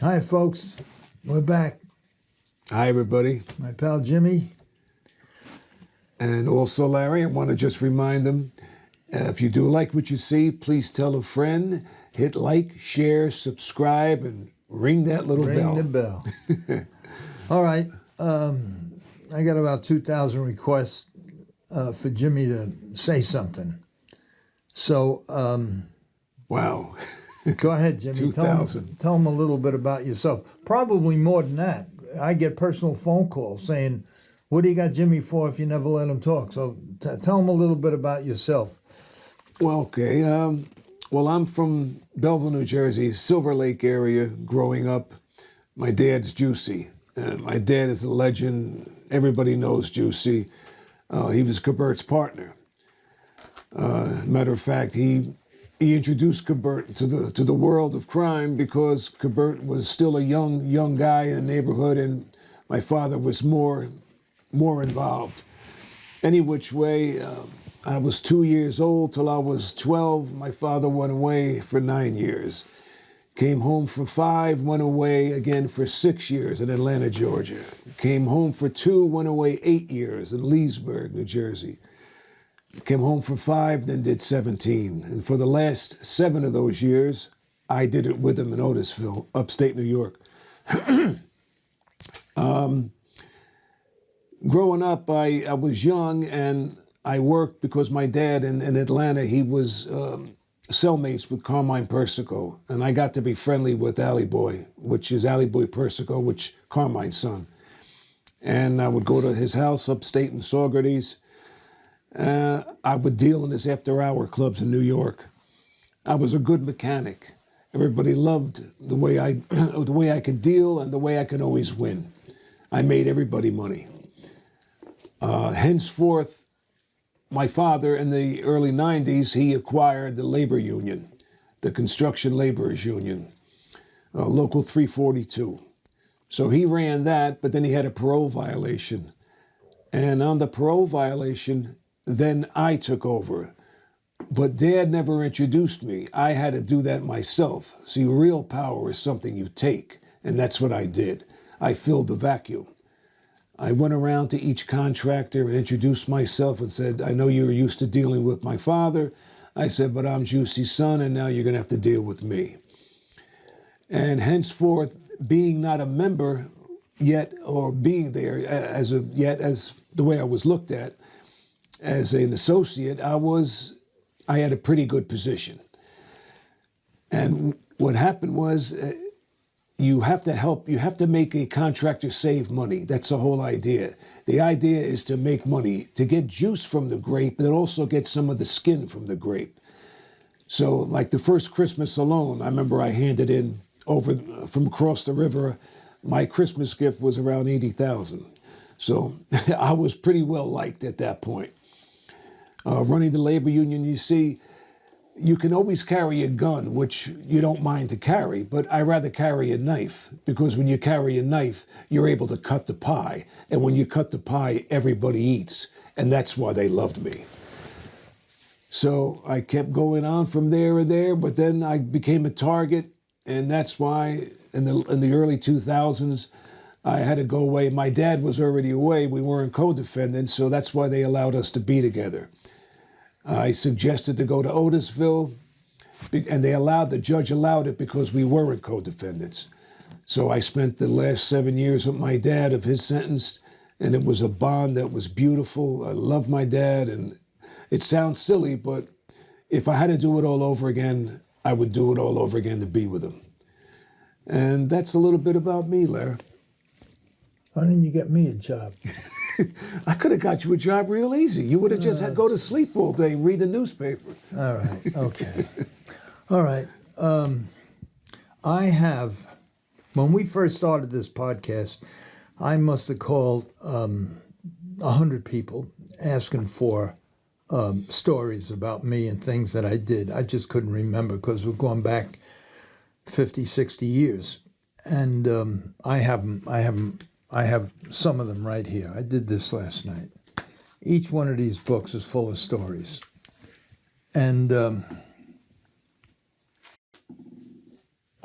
Hi, folks. We're back. Hi, everybody. My pal Jimmy. And also, Larry, I want to just remind them, if you do like what you see, please tell a friend, hit like, share, subscribe, and ring that little bell. Ring the bell. All right. I got about 2,000 requests for Jimmy to say something. So, Wow. go ahead, Jimmy. 2,000. Tell him a little bit about yourself. Probably more than that. I get personal phone calls saying, what do you got Jimmy for if you never let him talk? So tell him a little bit about yourself. Well, okay. Well, I'm from Belleville, New Jersey, Silver Lake area, growing up. My dad's Juicy. My dad is a legend. Everybody knows Juicy. He was Cubert's partner. Matter of fact, he introduced Cubert to the world of crime because Cubert was still a young guy in the neighborhood, and my father was more involved. Any which way, I was 2 years old till I was 12. My father went away for 9 years. Came home for 5, went away again for 6 years in Atlanta, Georgia. Came home for 2, went away 8 years in Leesburg, New Jersey. Came home for 5, then did 17. And for the last 7 of those years, I did it with him in Otisville, upstate New York. Growing up, I was young and I worked because my dad in Atlanta, he was cellmates with Carmine Persico. And I got to be friendly with Allie Boy, which is Allie Boy Persico, which Carmine's son. And I would go to his house upstate in Saugerties. I would deal in his after-hour clubs in New York. I was a good mechanic. Everybody loved the way I could deal and the way I could always win. I made everybody money. Henceforth, my father in the early 90s, he acquired the labor union, the construction laborers union, local 342. So he ran that, but then he had a parole violation. And on the parole violation, then I took over. But Dad never introduced me. I had to do that myself. See, real power is something you take, and that's what I did. I filled the vacuum. I went around to each contractor and introduced myself and said, I know you're used to dealing with my father. I said, but I'm Juicy's son, and now you're going to have to deal with me. And henceforth, being not a member yet, or being there as the way I was looked at, as an associate, I had a pretty good position. And what happened was you have to make a contractor save money. That's the whole idea. The idea is to make money, to get juice from the grape, and also get some of the skin from the grape. So like the first Christmas alone, I remember I handed in over from across the river, my Christmas gift was around $80,000. So I was pretty well liked at that point. Running the labor union, you see, you can always carry a gun, which you don't mind to carry, but I rather carry a knife, because when you carry a knife, you're able to cut the pie. And when you cut the pie, everybody eats. And that's why they loved me. So I kept going on from there and there, but then I became a target. And that's why in the early 2000s, I had to go away. My dad was already away. We weren't co-defendants, so that's why they allowed us to be together. I suggested to go to Otisville, and the judge allowed it because we weren't co-defendants. So I spent the last 7 years with my dad of his sentence, and it was a bond that was beautiful. I love my dad, and it sounds silly, but if I had to do it all over again, I would do it all over again to be with him. And that's a little bit about me, Larry. Why didn't you get me a job? I could have got you a job real easy. You would have just had to go to sleep all day and read the newspaper. All right, okay. All right. When we first started this podcast, I must have called 100 people asking for stories about me and things that I did. I just couldn't remember because we're going back 50, 60 years. And I have some of them right here. I did this last night. Each one of these books is full of stories. And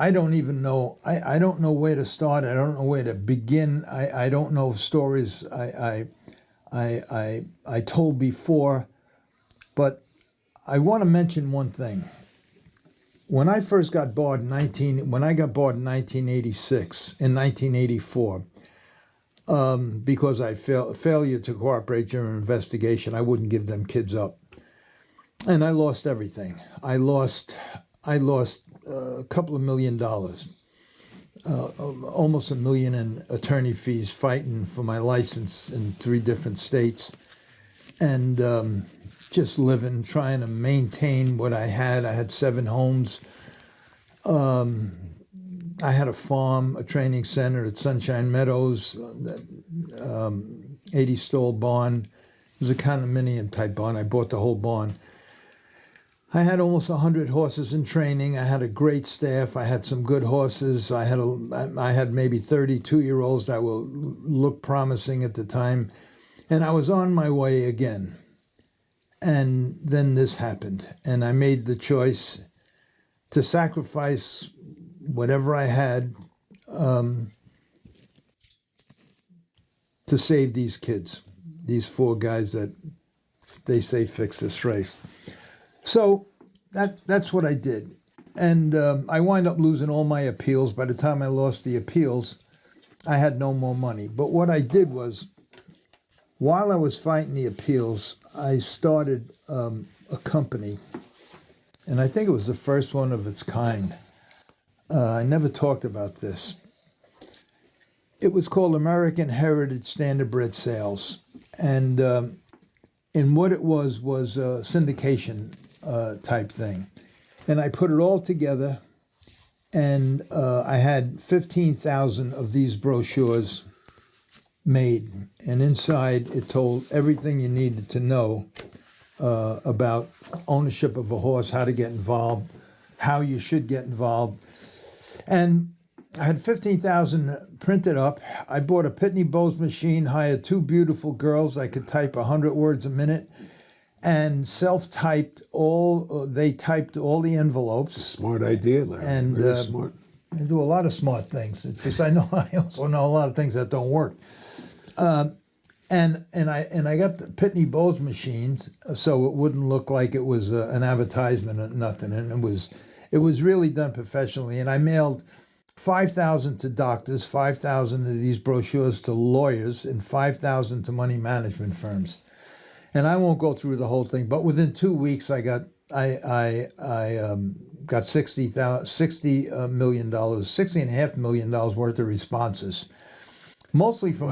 I don't even know. I don't know where to start. I don't know where to begin. I don't know stories I told before, but I want to mention one thing. When I first got barred when I got barred in 1986, in 1984, because I failure to cooperate during an investigation, I wouldn't give them kids up, and I lost everything. I lost a couple of $1 million, almost $1 million in attorney fees, fighting for my license in 3 different states, and just living, trying to maintain what I had. I had 7 homes. I had a farm, a training center at Sunshine Meadows, 80-stall barn. It was a condominium type barn. I bought the whole barn. I had almost 100 horses in training. I had a great staff. I had some good horses. I had maybe 32-year-olds that looked promising at the time. And I was on my way again. And then this happened. And I made the choice to sacrifice whatever I had to save these kids, these 4 guys that they say fix this race. So that's what I did. And I wind up losing all my appeals. By the time I lost the appeals, I had no more money. But what I did was, while I was fighting the appeals, I started a company. And I think it was the first one of its kind. I never talked about this. It was called American Heritage Standardbred Sales. And what it was a syndication type thing. And I put it all together, and I had 15,000 of these brochures made. And inside it told everything you needed to know about ownership of a horse, how to get involved, how you should get involved. And I had 15,000 printed up. I bought a Pitney Bowes machine, hired 2 beautiful girls. I could type 100 words a minute, and self-typed they typed all the envelopes. Smart idea, Larry. And very smart. I do a lot of smart things, because I also know a lot of things that don't work. And I got the Pitney Bowes machines, so it wouldn't look like it was an advertisement or nothing. And it was really done professionally. And I mailed 5,000 to doctors, 5,000 of these brochures to lawyers, and 5,000 to money management firms. And I won't go through the whole thing, but within 2 weeks, I got $60 million, $60.5 million worth of responses. Mostly from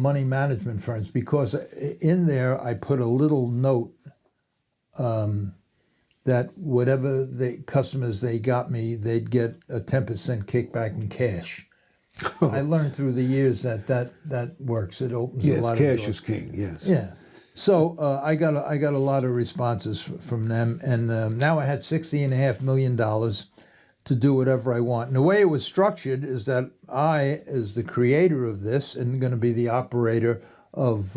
money management firms, because in there I put a little note that whatever customers they got me, they'd get a 10% kickback in cash. I learned through the years that works. It opens a lot of doors. Yes, cash is king. Yes. Yeah. So I got a lot of responses from them, and now I had $60.5 million to do whatever I want. And the way it was structured is that I, as the creator of this, and going to be the operator of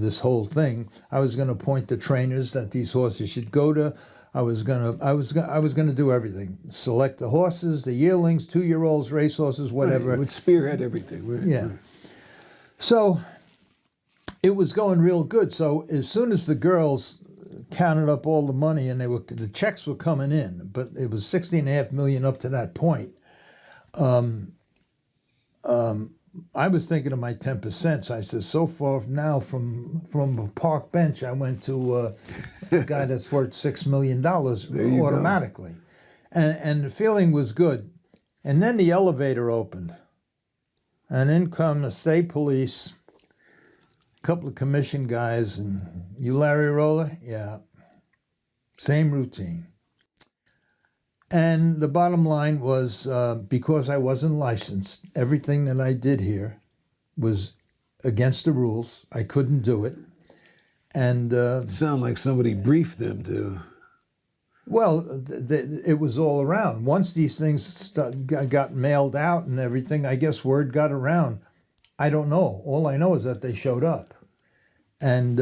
this whole thing, I was going to appoint the trainers that these horses should go to. I was going to do everything. Select the horses, the yearlings, 2-year-olds, racehorses, whatever. Right. It would spearhead everything. Right? Yeah. Right. So it was going real good. So as soon as the girls counted up all the money, and the checks were coming in, but it was $60.5 million up to that point. I was thinking of my 10%. So I said, so far now from a park bench, I went to a guy that's worth $6 million automatically. And the feeling was good. And then the elevator opened, and in come the state police, a couple of commission guys, and you Larry Rolla? Yeah. Same routine. And the bottom line was, because I wasn't licensed, everything that I did here was against the rules. I couldn't do it. And sound like somebody briefed them to. Well, it was all around. Once these things got mailed out and everything, I guess word got around. I don't know. All I know is that they showed up. And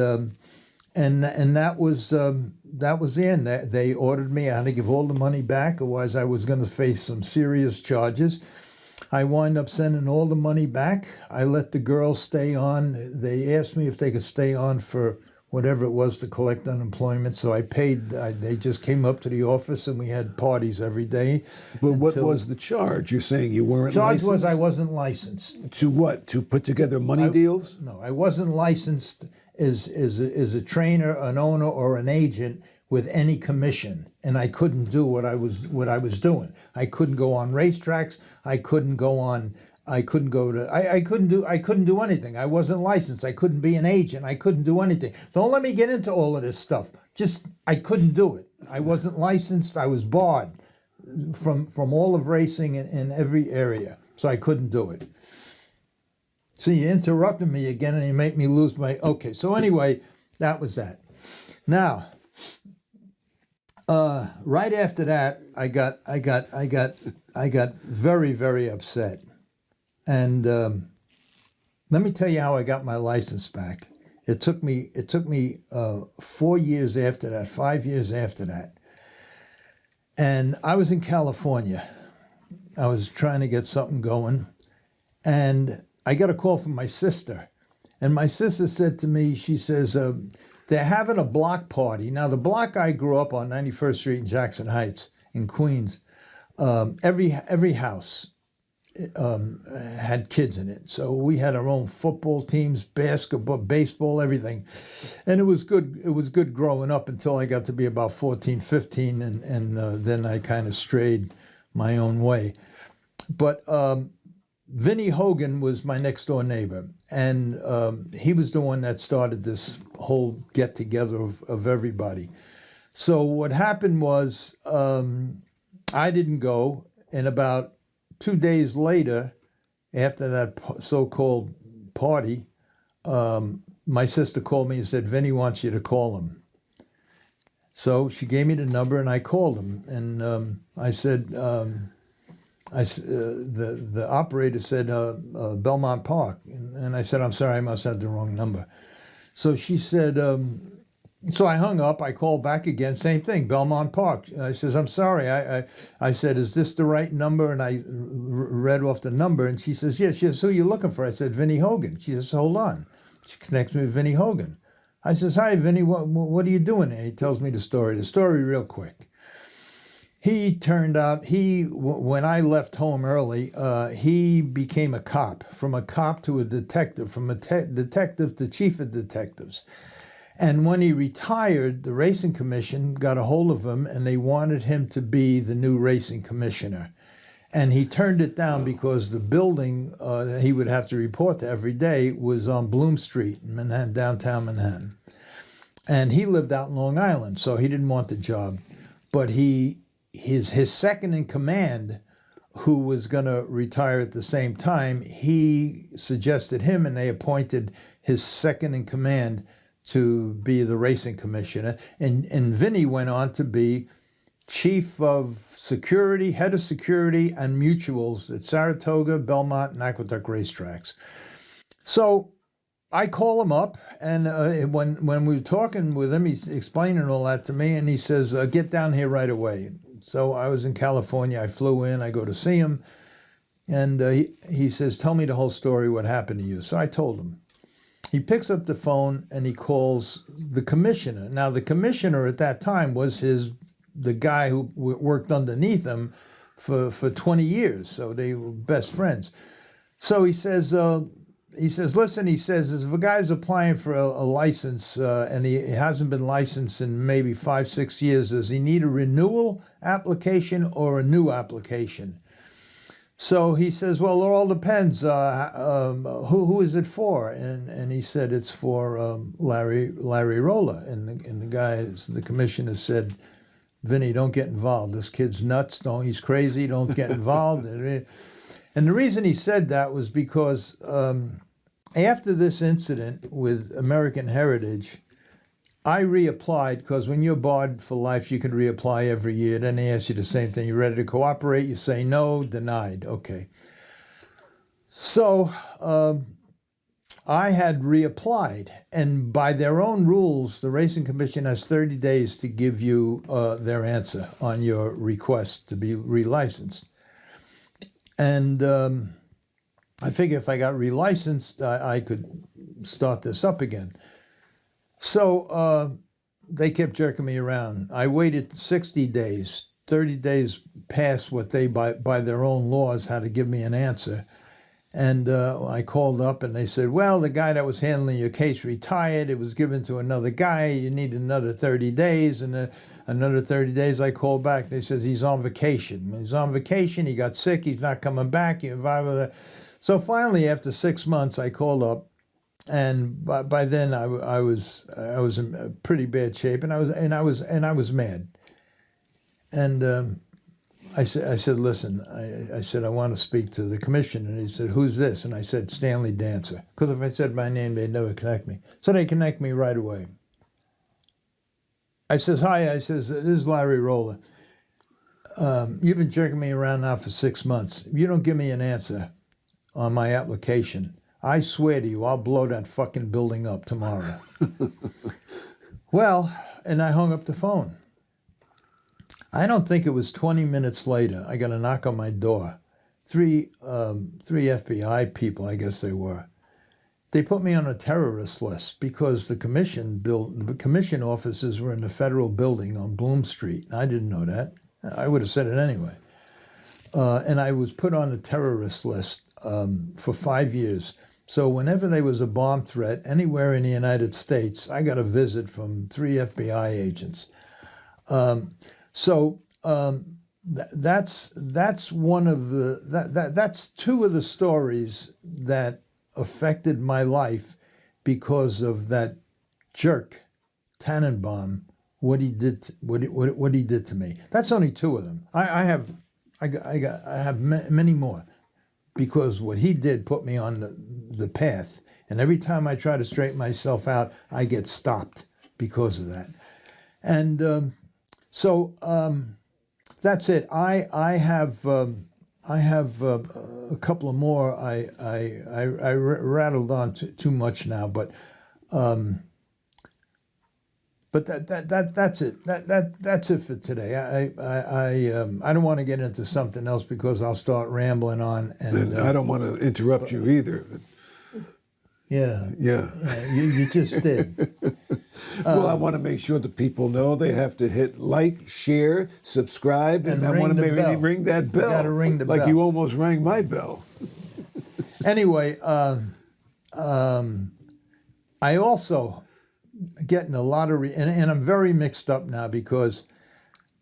and that was the end. They ordered me. I had to give all the money back, otherwise I was going to face some serious charges. I wind up sending all the money back. I let the girls stay on. They asked me if they could stay on for whatever it was to collect unemployment. So I paid. They just came up to the office and we had parties every day. But what was the charge? You're saying you weren't Charge licensed? was I wasn't licensed. To what? To put together money deals? No, I wasn't licensed as a trainer, an owner, or an agent with any commission, and I couldn't do what I was doing. I couldn't go on racetracks. I couldn't go on. I couldn't go to. I couldn't do anything. I wasn't licensed. I couldn't be an agent. I couldn't do anything. Don't let me get into all of this stuff. Just I couldn't do it. I wasn't licensed. I was barred from all of racing in every area, so I couldn't do it. See, you interrupted me again, and you make me lose my. Okay, so anyway, that was that. Now, right after that, I got very, very upset, and let me tell you how I got my license back. It took me 4 years after that, 5 years after that, and I was in California. I was trying to get something going, and I got a call from my sister, and my sister said to me, she says, they're having a block party. Now, the block I grew up on, 91st Street in Jackson Heights in Queens, every house had kids in it. So we had our own football teams, basketball, baseball, everything. And it was good. It was good growing up until I got to be about 14, 15, and then I kind of strayed my own way. But Vinny Hogan was my next door neighbor, and he was the one that started this whole get together of everybody. So what happened was I didn't go, and about 2 days later, after that so-called party, my sister called me and said, Vinny wants you to call him. So she gave me the number, and I called him, and I said, the operator said Belmont Park, and I said, I'm sorry, I must have the wrong number. So she said, so I hung up. I called back again, same thing, Belmont Park. I says, I'm sorry. I said, is this the right number? And I read off the number, and she says, yes. She says, who are you looking for? I said, Vinny Hogan. She says, hold on. She connects me with Vinny Hogan. I says, hi, Vinny, what are you doing here? He tells me the story real quick. He turned out, when I left home early, he became a cop, from a cop to a detective, from a detective to chief of detectives. And when he retired, the racing commission got a hold of him, and they wanted him to be the new racing commissioner. And he turned it down because the building that he would have to report to every day was on Bloom Street in Manhattan, downtown Manhattan. And he lived out in Long Island, so he didn't want the job. But his second in command, who was going to retire at the same time, he suggested him, and they appointed his second in command to be the racing commissioner. And Vinny went on to be chief of security, head of security and mutuals at Saratoga, Belmont, and Aqueduct racetracks. So I call him up, and when we were talking with him, he's explaining all that to me, and he says, get down here right away. So I was in California. I flew in. I go to see him. And he says, tell me the whole story, what happened to you. So I told him. He picks up the phone and he calls the commissioner. Now, the commissioner at that time was the guy who worked underneath him for 20 years. So they were best friends. So he says, listen, he says, if a guy's applying for a license and he hasn't been licensed in maybe 5-6 years, does he need a renewal application or a new application? So he says, well, it all depends. Who is it for? And he said, it's for Larry Rolla. And the commissioner said, Vinny, don't get involved. This kid's nuts. He's crazy. Don't get involved. And the reason he said that was because after this incident with American Heritage, I reapplied, because when you're barred for life, you can reapply every year. Then they ask you the same thing. You ready to cooperate? You say no, denied. Okay. So I had reapplied, and by their own rules, the Racing Commission has 30 days to give you their answer on your request to be relicensed. And I figure if I got relicensed, I could start this up again. So they kept jerking me around. I waited 60 days. 30 days past what they, by their own laws, had to give me an answer. And I called up and they said, well, the guy that was handling your case retired. It was given to another guy. You need another 30 days. And another 30 days I called back. They said he's on vacation. He's on vacation. He got sick. He's not coming back. So finally, after 6 months, I called up. And by then I was in pretty bad shape, and I was mad. And I said, listen, I said, I want to speak to the commission. And he said, who's this? And I said, Stanley Dancer. Because if I said my name, they'd never connect me. So they connect me right away. I says, hi. I says, this is Larry Rolla. You've been jerking me around now for 6 months. If you don't give me an answer on my application, I swear to you, I'll blow that fucking building up tomorrow. Well, and I hung up the phone. I don't think it was 20 minutes later, I got a knock on my door. Three FBI people, I guess they were. They put me on a terrorist list because the commission offices were in the federal building on Bloom Street. I didn't know that. I would have said it anyway. And I was put on a terrorist list for 5 years. So whenever there was a bomb threat anywhere in the United States, I got a visit from 3 FBI agents. That's one of that's two of the stories that affected my life because of that jerk Tannenbaum. What he did to me. That's only two of them. I have many more, because what he did put me on the path, and every time I try to straighten myself out, I get stopped because of that. And so that's it. I have a couple of more. I rattled on too much now, but that's it. That's it for today. I don't want to get into something else because I'll start rambling on. And I don't want to interrupt you either. Yeah. Yeah. You just did. Well, I want to make sure that people know they have to hit like, share, subscribe, and I want to ring that bell. You got to ring the bell. Like you almost rang my bell. Anyway, I also getting a lot of, and I'm very mixed up now because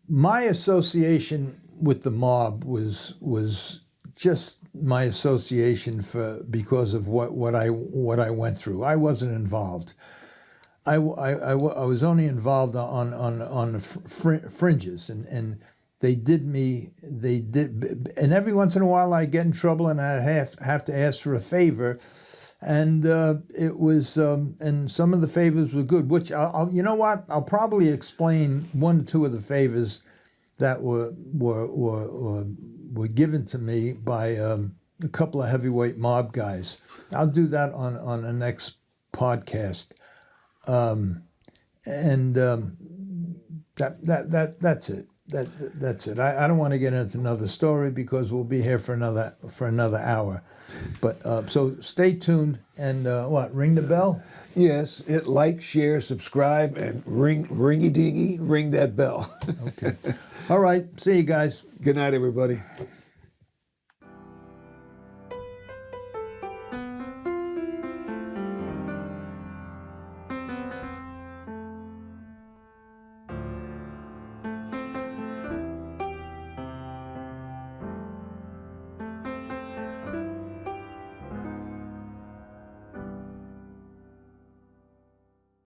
my association with the mob was just my association because of what I went through. I wasn't involved. I was only involved on the fringes, and they did, and every once in a while I get in trouble and I have to ask for a favor, and it was, and some of the favors were good, which you know what, I'll probably explain one or two of the favors that were given to me by a couple of heavyweight mob guys. I'll do that on the next podcast. That's it. That's it. I don't want to get into another story because we'll be here for another hour. But so stay tuned and ring the bell? Yes, hit like, share, subscribe, and ring that bell. Okay. All right. See you guys. Good night, everybody.